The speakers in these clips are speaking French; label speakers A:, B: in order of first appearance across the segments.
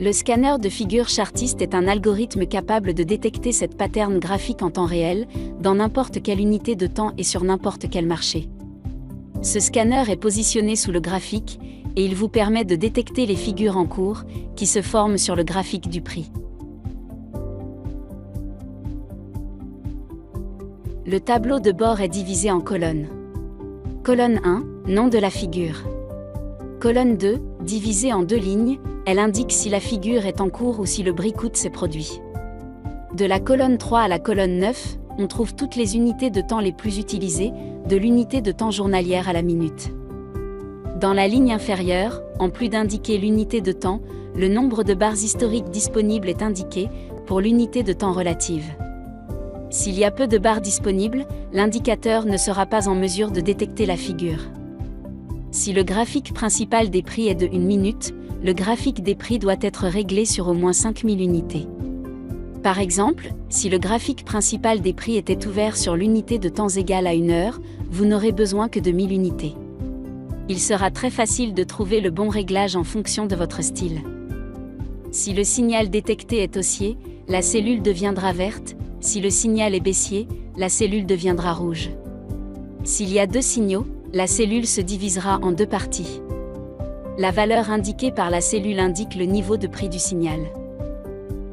A: Le scanner de figure Chartist est un algorithme capable de détecter cette pattern graphique en temps réel, dans n'importe quelle unité de temps et sur n'importe quel marché. Ce scanner est positionné sous le graphique, et il vous permet de détecter les figures en cours, qui se forment sur le graphique du prix. Le tableau de bord est divisé en colonnes. Colonne 1, nom de la figure. Colonne 2, divisée en 2 lignes, elle indique si la figure est en cours ou si le breakout s'est produit. De la colonne 3 à la colonne 9, on trouve toutes les unités de temps les plus utilisées, de l'unité de temps journalière à la minute. Dans la ligne inférieure, en plus d'indiquer l'unité de temps, le nombre de barres historiques disponibles est indiqué, pour l'unité de temps relative. S'il y a peu de barres disponibles, l'indicateur ne sera pas en mesure de détecter la figure. Si le graphique principal des prix est de 1 minute, le graphique des prix doit être réglé sur au moins 5000 unités. Par exemple, si le graphique principal des prix était ouvert sur l'unité de temps égale à 1 heure, vous n'aurez besoin que de 1000 unités. Il sera très facile de trouver le bon réglage en fonction de votre style. Si le signal détecté est haussier, la cellule deviendra verte, si le signal est baissier, la cellule deviendra rouge. S'il y a 2 signaux, la cellule se divisera en 2 parties. La valeur indiquée par la cellule indique le niveau de prix du signal.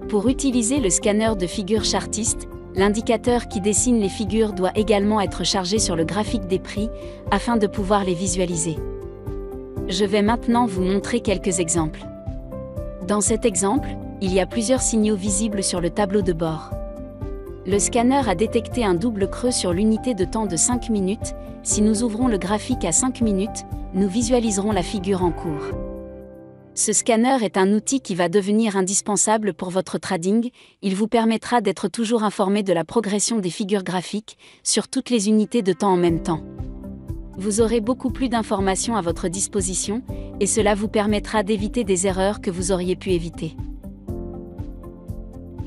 A: Pour utiliser le scanner de figure Chartist, l'indicateur qui dessine les figures doit également être chargé sur le graphique des prix, afin de pouvoir les visualiser. Je vais maintenant vous montrer quelques exemples. Dans cet exemple, il y a plusieurs signaux visibles sur le tableau de bord. Le scanner a détecté un double creux sur l'unité de temps de 5 minutes. Si nous ouvrons le graphique à 5 minutes, nous visualiserons la figure en cours. Ce scanner est un outil qui va devenir indispensable pour votre trading. Il vous permettra d'être toujours informé de la progression des figures graphiques sur toutes les unités de temps en même temps. Vous aurez beaucoup plus d'informations à votre disposition, et cela vous permettra d'éviter des erreurs que vous auriez pu éviter.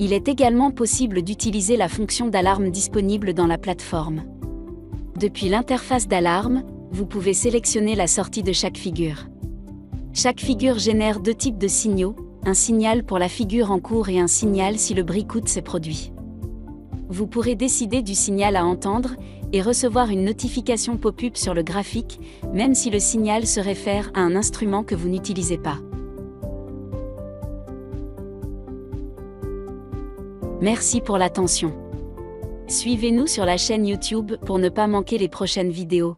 A: Il est également possible d'utiliser la fonction d'alarme disponible dans la plateforme. Depuis l'interface d'alarme, vous pouvez sélectionner la sortie de chaque figure. Chaque figure génère 2 types de signaux, un signal pour la figure en cours et un signal si le breakout s'est produit. Vous pourrez décider du signal à entendre et recevoir une notification pop-up sur le graphique, même si le signal se réfère à un instrument que vous n'utilisez pas. Merci pour l'attention. Suivez-nous sur la chaîne YouTube pour ne pas manquer les prochaines vidéos.